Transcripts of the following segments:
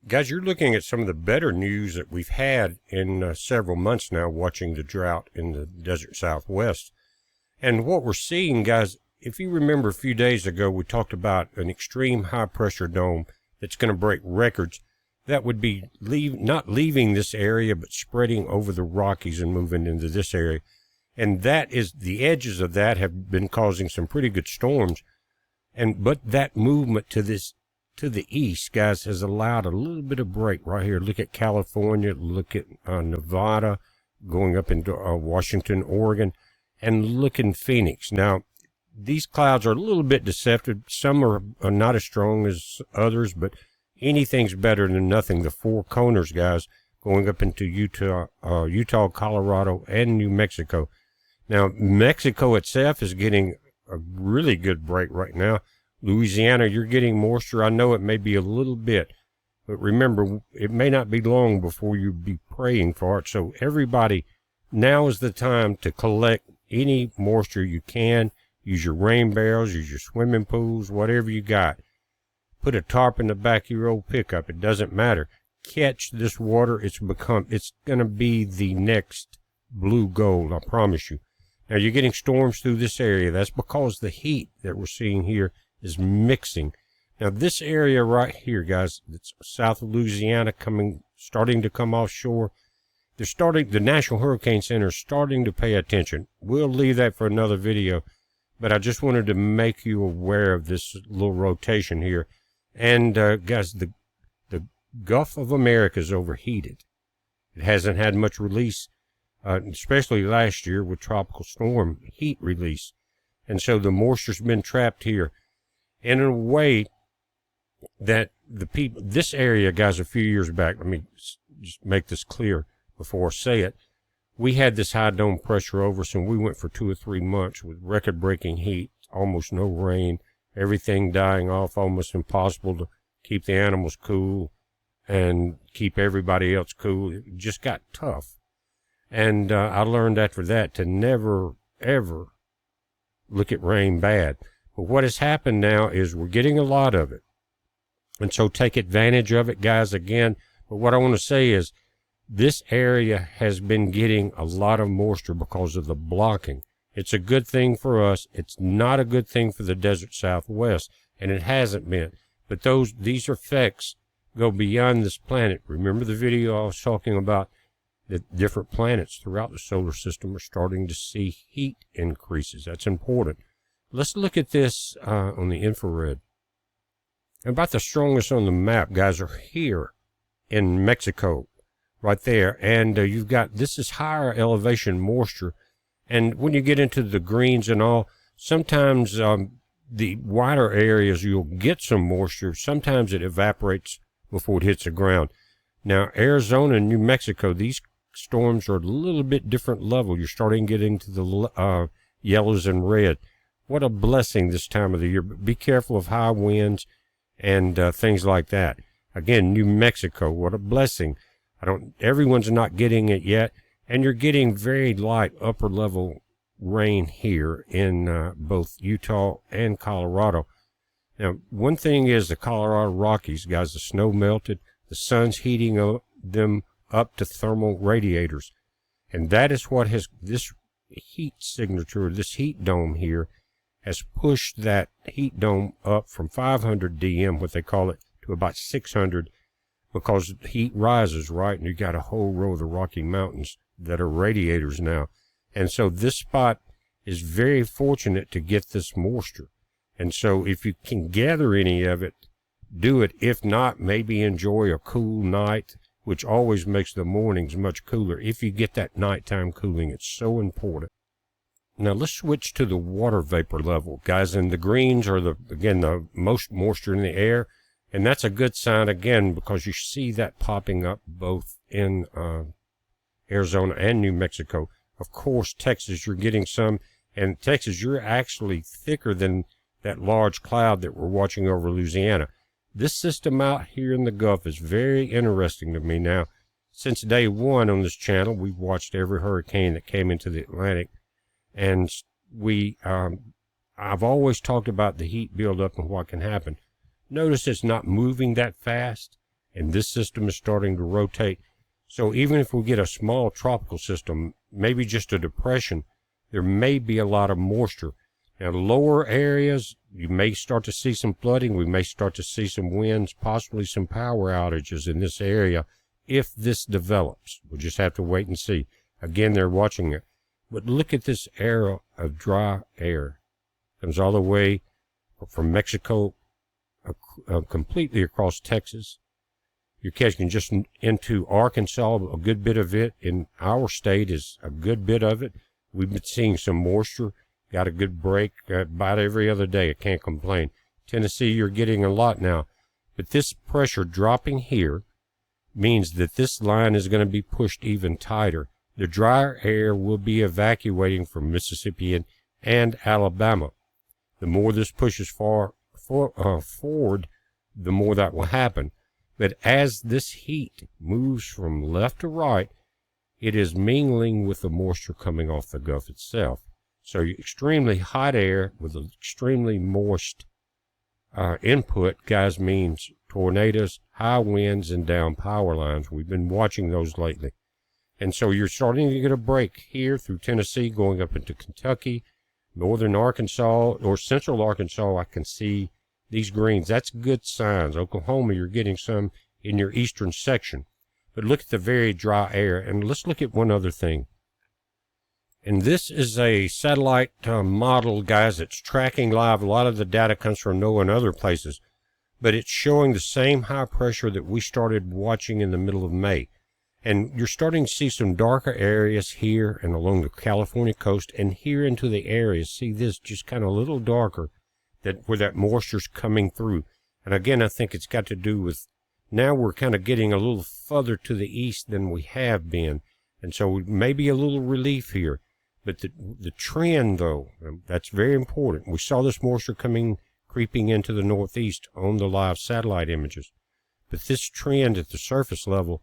Guys, you're looking at some of the better news that we've had in several months now watching the drought in the desert Southwest. And what we're seeing, guys, if you remember a few days ago, we talked about an extreme high pressure dome that's going to break records. That would be not leaving this area, but spreading over the Rockies and moving into this area. And that is, the edges of that have been causing some pretty good storms. But that movement to the east, guys, has allowed a little bit of break right here. Look at California, look at Nevada, going up into Washington, Oregon, and look in Phoenix. Now, these clouds are a little bit deceptive. Some are not as strong as others, but anything's better than nothing. The four coners, guys, going up into Utah, Colorado, and New Mexico. Now, Mexico itself is getting a really good break right now. Louisiana, you're getting moisture. I know it may be a little bit, but remember, it may not be long before you be praying for it. So everybody, now is the time to collect any moisture you can. Use your rain barrels, use your swimming pools, whatever you got. Put a tarp in the back of your old pickup. It doesn't matter. Catch this water. It's going to be the next blue gold, I promise you. Now, you're getting storms through this area. That's because the heat that we're seeing here is mixing. Now, this area right here, guys, that's south of Louisiana, starting to come offshore. The National Hurricane Center is starting to pay attention. We'll leave that for another video, but I just wanted to make you aware of this little rotation here. And, guys, the Gulf of America is overheated. It hasn't had much release, especially last year with tropical storm heat release. And so the moisture's been trapped here. And in a way that this area, guys, a few years back, let me just make this clear before I say it. We had this high dome pressure over us, and we went for 2 or 3 months with record-breaking heat, almost no rain, everything dying off, almost impossible to keep the animals cool and keep everybody else cool. It just got tough. And I learned after that to never, ever look at rain bad. But what has happened now is we're getting a lot of it. And so take advantage of it, guys, again. But what I want to say is this area has been getting a lot of moisture because of the blocking. It's a good thing for us. It's not a good thing for the desert Southwest, and it hasn't been. But these effects go beyond this planet. Remember the video I was talking about? That different planets throughout the solar system are starting to see heat increases. That's important. Let's look at this on the infrared. About the strongest on the map, guys, are here in Mexico, right there. And you've got, this is higher elevation moisture. And when you get into the greens and all, sometimes the wider areas, you'll get some moisture. Sometimes it evaporates before it hits the ground. Now, Arizona and New Mexico, these storms are a little bit different level. You're starting to get into the yellows and red. What a blessing this time of the year. But be careful of high winds and things like that. Again, New Mexico, what a blessing. Everyone's not getting it yet. And you're getting very light upper level rain here in both Utah and Colorado. Now, one thing is the Colorado Rockies, guys, the snow melted. The sun's heating them up to thermal radiators. And that is what this heat signature, this heat dome here, has pushed that heat dome up from 500 dm, what they call it, to about 600, because the heat rises, right? And you got a whole row of the Rocky Mountains that are radiators now. And so this spot is very fortunate to get this moisture. And so if you can gather any of it, do it. If not, maybe enjoy a cool night, which always makes the mornings much cooler. If you get that nighttime cooling, it's so important. Now let's switch to the water vapor level, guys. And the greens are the most moisture in the air. And that's a good sign, again, because you see that popping up both in Arizona and New Mexico. Of course, Texas, you're getting some. And Texas, you're actually thicker than that large cloud that we're watching over Louisiana. This system out here in the Gulf is very interesting to me. Now, since day one on this channel, we've watched every hurricane that came into the Atlantic. And I've always talked about the heat buildup and what can happen. Notice it's not moving that fast, and this system is starting to rotate. So even if we get a small tropical system, maybe just a depression, there may be a lot of moisture. Now, lower areas, you may start to see some flooding. We may start to see some winds, possibly some power outages in this area if this develops. We'll just have to wait and see. Again, they're watching it. But look at this area of dry air. Comes all the way from Mexico, completely across Texas. You're catching just into Arkansas, a good bit of it. In our state is a good bit of it. We've been seeing some moisture. Got a good break about every other day. I can't complain. Tennessee, you're getting a lot now. But this pressure dropping here means that this line is going to be pushed even tighter. The drier air will be evacuating from Mississippi and Alabama. The more this pushes forward, the more that will happen. But as this heat moves from left to right, it is mingling with the moisture coming off the Gulf itself. So extremely hot air with extremely moist input, guys, means tornadoes, high winds, and down power lines. We've been watching those lately. And so you're starting to get a break here through Tennessee, going up into Kentucky, northern Arkansas, or central Arkansas. I can see these greens. That's good signs. Oklahoma, you're getting some in your eastern section. But look at the very dry air. And let's look at one other thing. And this is a satellite model, guys. It's tracking live. A lot of the data comes from NOAA and other places. But it's showing the same high pressure that we started watching in the middle of May. And you're starting to see some darker areas here and along the California coast and here into the areas. See this just kind of a little darker, where that moisture's coming through. And again, I think it's got to do with now we're kind of getting a little further to the east than we have been. And so maybe a little relief here. But the trend, though, that's very important. We saw this moisture creeping into the northeast on the live satellite images. But this trend at the surface level,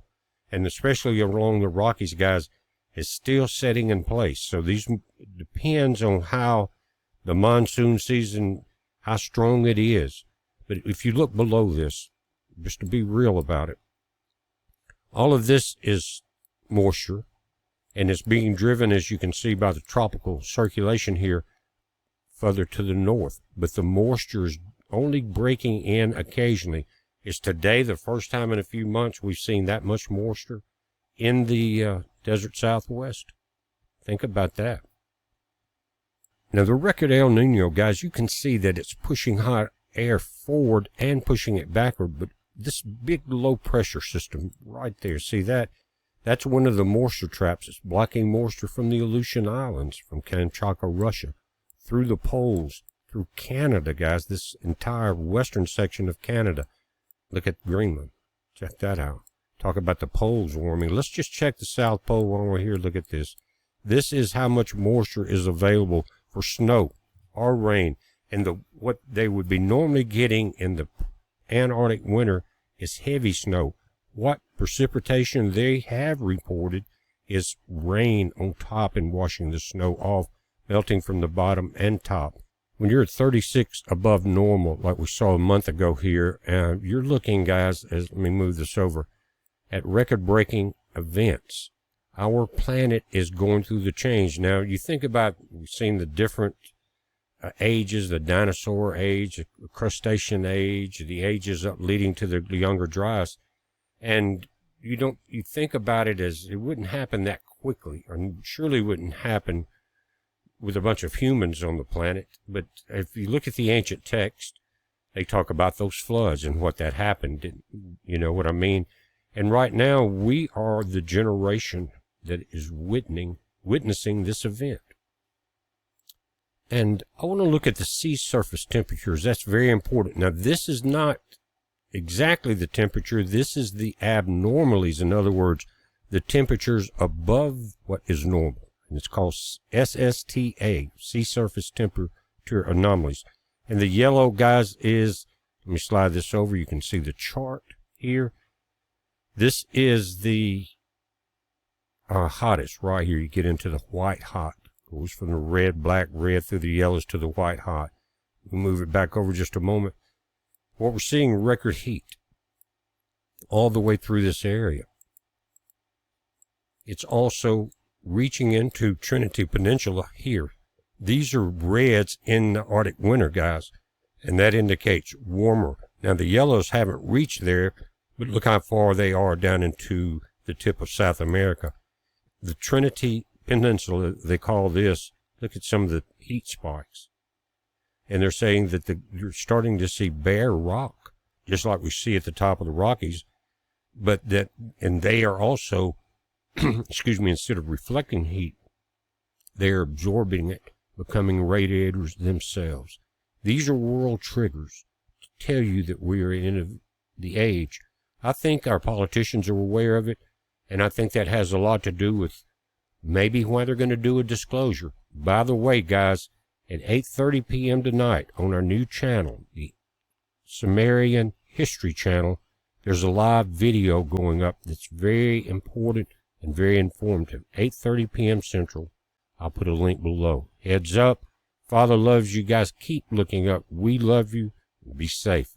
and especially along the Rockies, guys, is still setting in place. So these depends on how the monsoon season, how strong it is. But if you look below this, just to be real about it, all of this is moisture, and it's being driven, as you can see, by the tropical circulation here further to the north. But the moisture is only breaking in occasionally. Is today the first time in a few months we've seen that much moisture in the desert Southwest? Think about that. Now, the record El Nino, guys, you can see that it's pushing hot air forward and pushing it backward. But this big low-pressure system right there, see that? That's one of the moisture traps. It's blocking moisture from the Aleutian Islands, from Kamchatka, Russia, through the poles, through Canada, guys, this entire western section of Canada. Look at Greenland. Check that out. Talk about the poles warming. Let's just check the South Pole while we're here. Look at this. This is how much moisture is available for snow or rain. And what they would be normally getting in the Antarctic winter is heavy snow. What precipitation they have reported is rain on top and washing the snow off, melting from the bottom and top. When you're at 36 above normal, like we saw a month ago here, you're looking, guys, let me move this over, at record-breaking events. Our planet is going through the change. Now, you think about, we've seen the different ages, the dinosaur age, the crustacean age, the ages up leading to the younger Dryas, and you think about it as it wouldn't happen that quickly, or surely wouldn't happen with a bunch of humans on the planet. But if you look at the ancient text, they talk about those floods and what that happened. You know what I mean? And right now, we are the generation that is witnessing this event. And I want to look at the sea surface temperatures. That's very important. Now, this is not exactly the temperature. This is the abnormalities. In other words, the temperatures above what is normal. And it's called SSTA, sea surface temperature anomalies. And the yellow, guys, is, let me slide this over. You can see the chart here. This is the hottest right here. You get into the white hot. Goes from the red, black, red through the yellows to the white hot. We'll move it back over just a moment. What we're seeing, record heat. all the way through this area. It's also reaching into Trinity Peninsula here. These are reds in the Arctic winter, guys, and that indicates warmer. Now, the yellows haven't reached there, but look how far they are down into the tip of South America. The Trinity Peninsula, they call this, look at some of the heat spikes. And they're saying that you're starting to see bare rock, just like we see at the top of the Rockies, and they are also, excuse me, instead of reflecting heat, they're absorbing it, becoming radiators themselves. These are world triggers to tell you that we are in the age. I think our politicians are aware of it, and I think that has a lot to do with maybe why they're going to do a disclosure. By the way, guys, at 8:30 p.m. tonight on our new channel, the Sumerian History Channel, there's a live video going up that's very important and very informative. 8:30 p.m. Central. I'll put a link below. Heads up. Father loves you guys. Keep looking up. We love you. Be safe.